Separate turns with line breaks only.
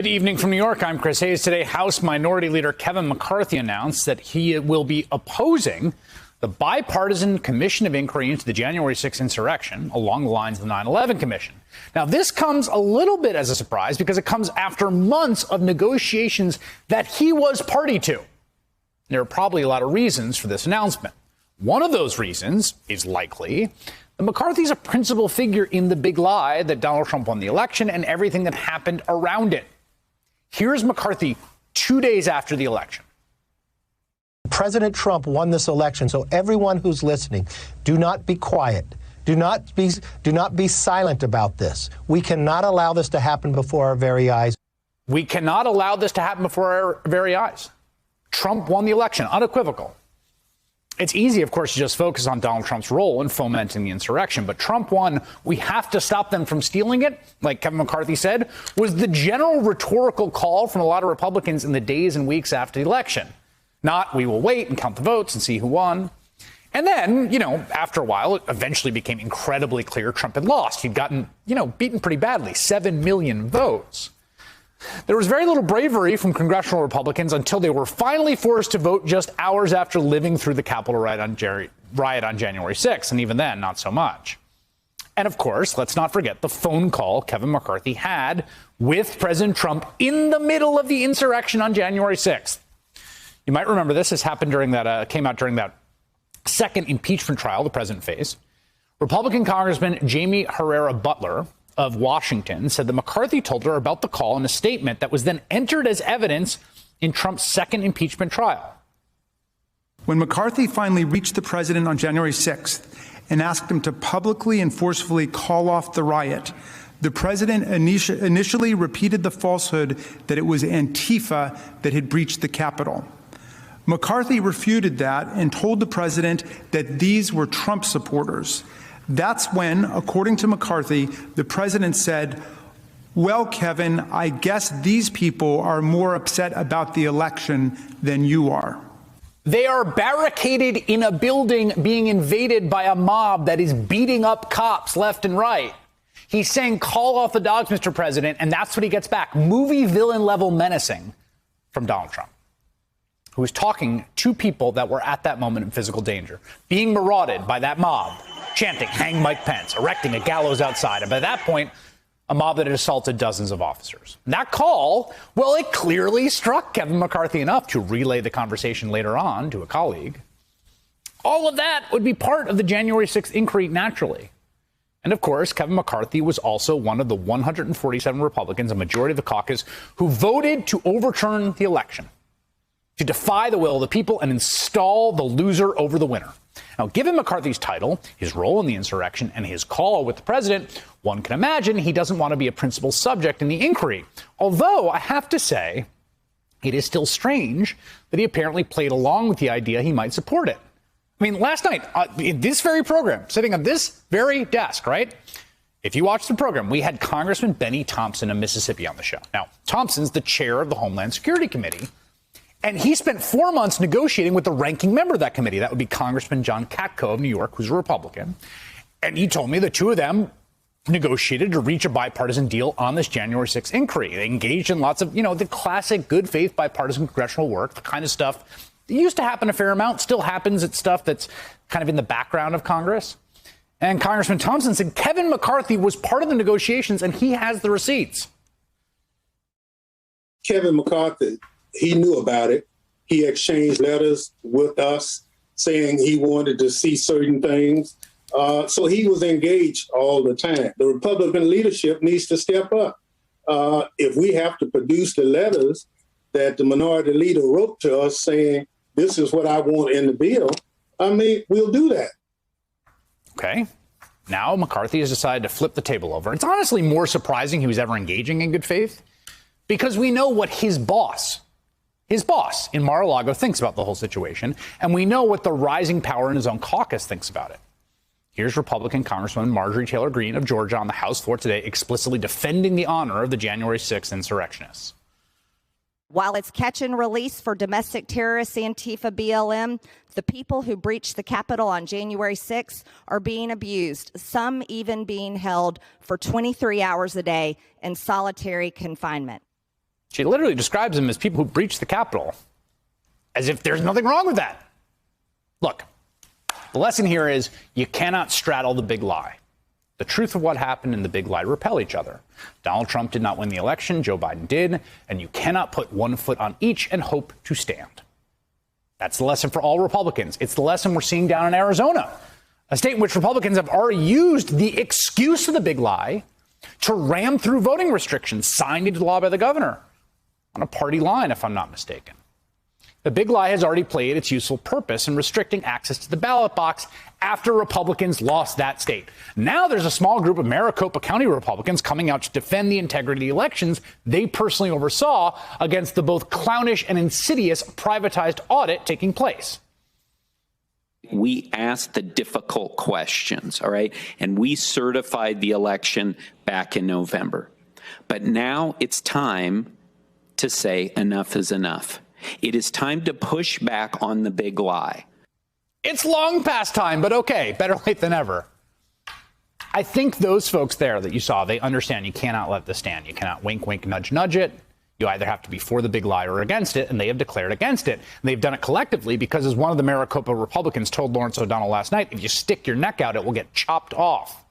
Good evening from New York. I'm Chris Hayes. Today, House Minority Leader Kevin McCarthy announced that he will be opposing the bipartisan commission of inquiry into the January 6th insurrection along the lines of the 9/11 Commission. Now, this comes a little bit as a surprise because it comes after months of negotiations that he was party to. There are probably a lot of reasons for this announcement. One of those reasons is likely that McCarthy's a principal figure in the big lie that Donald Trump won the election and everything that happened around it. Here's McCarthy 2 days after the election.
President Trump won this election, so everyone who's listening, do not be quiet. Do not be silent about this. We cannot allow this to happen before our very eyes.
We cannot allow this to happen before our very eyes. Trump won the election, unequivocal. It's easy, of course, to just focus on Donald Trump's role in fomenting the insurrection. But Trump won. We have to stop them from stealing it, like Kevin McCarthy said, was the general rhetorical call from a lot of Republicans in the days and weeks after the election. Not, we will wait and count the votes and see who won. And then, after a while, it eventually became incredibly clear Trump had lost. He'd gotten, beaten pretty badly, 7 million votes. There was very little bravery from congressional Republicans until they were finally forced to vote just hours after living through the Capitol riot on January 6th, and even then, not so much. And of course, let's not forget the phone call Kevin McCarthy had with President Trump in the middle of the insurrection on January 6th. You might remember this. This happened came out during that second impeachment trial the president faced. Republican Congressman Jamie Herrera Butler of Washington said that McCarthy told her about the call in a statement that was then entered as evidence in Trump's second impeachment trial.
When McCarthy finally reached the president on January 6th and asked him to publicly and forcefully call off the riot, the president initially repeated the falsehood that it was Antifa that had breached the Capitol. McCarthy refuted that and told the president that these were Trump supporters. That's when, according to McCarthy, the president said, "Well, Kevin, I guess these people are more upset about the election than you are."
They are barricaded in a building being invaded by a mob that is beating up cops left and right. He's saying, call off the dogs, Mr. President, and that's what he gets back. Movie villain level menacing from Donald Trump, who was talking to people that were at that moment in physical danger, being marauded by that mob, chanting, hang Mike Pence, erecting a gallows outside. And by that point, a mob that had assaulted dozens of officers. And that call, well, it clearly struck Kevin McCarthy enough to relay the conversation later on to a colleague. All of that would be part of the January 6th inquiry naturally. And of course, Kevin McCarthy was also one of the 147 Republicans, a majority of the caucus, who voted to overturn the election, to defy the will of the people and install the loser over the winner. Now, given McCarthy's title, his role in the insurrection, and his call with the president, one can imagine he doesn't want to be a principal subject in the inquiry. Although, I have to say, it is still strange that he apparently played along with the idea he might support it. I mean, last night, in this very program, sitting on this very desk, right? If you watched the program, we had Congressman Benny Thompson of Mississippi on the show. Now, Thompson's the chair of the Homeland Security Committee. And he spent 4 months negotiating with the ranking member of that committee. That would be Congressman John Katko of New York, who's a Republican. And he told me the two of them negotiated to reach a bipartisan deal on this January 6th inquiry. They engaged in lots of, the classic good faith bipartisan congressional work, the kind of stuff that used to happen a fair amount, still happens. It's stuff that's kind of in the background of Congress. And Congressman Thompson said Kevin McCarthy was part of the negotiations and he has the receipts.
Kevin McCarthy, he knew about it. He exchanged letters with us saying he wanted to see certain things. So he was engaged all the time. The Republican leadership needs to step up. If we have to produce the letters that the minority leader wrote to us saying, this is what I want in the bill, we'll do that.
Okay. Now McCarthy has decided to flip the table over. It's honestly more surprising he was ever engaging in good faith because we know what his boss in Mar-a-Lago thinks about the whole situation, and we know what the rising power in his own caucus thinks about it. Here's Republican Congresswoman Marjorie Taylor Greene of Georgia on the House floor today explicitly defending the honor of the January 6th insurrectionists.
While it's catch and release for domestic terrorists, Antifa, BLM, the people who breached the Capitol on January 6th are being abused, some even being held for 23 hours a day in solitary confinement.
She literally describes them as people who breached the Capitol, as if there's nothing wrong with that. Look, the lesson here is you cannot straddle the big lie. The truth of what happened and the big lie repel each other. Donald Trump did not win the election. Joe Biden did. And you cannot put one foot on each and hope to stand. That's the lesson for all Republicans. It's the lesson we're seeing down in Arizona, a state in which Republicans have already used the excuse of the big lie to ram through voting restrictions signed into law by the governor on a party line, if I'm not mistaken. The big lie has already played its useful purpose in restricting access to the ballot box after Republicans lost that state. Now there's a small group of Maricopa County Republicans coming out to defend the integrity of the elections they personally oversaw against the both clownish and insidious privatized audit taking place.
We asked the difficult questions, all right? And we certified the election back in November. But now it's time to say enough is enough. It is time to push back on the big lie.
It's long past time, but okay, better late than ever. I think those folks there that you saw, they understand you cannot let this stand. You cannot wink, wink, nudge, nudge it. You either have to be for the big lie or against it, and they have declared against it. And they've done it collectively because, as one of the Maricopa Republicans told Lawrence O'Donnell last night, if you stick your neck out, it will get chopped off.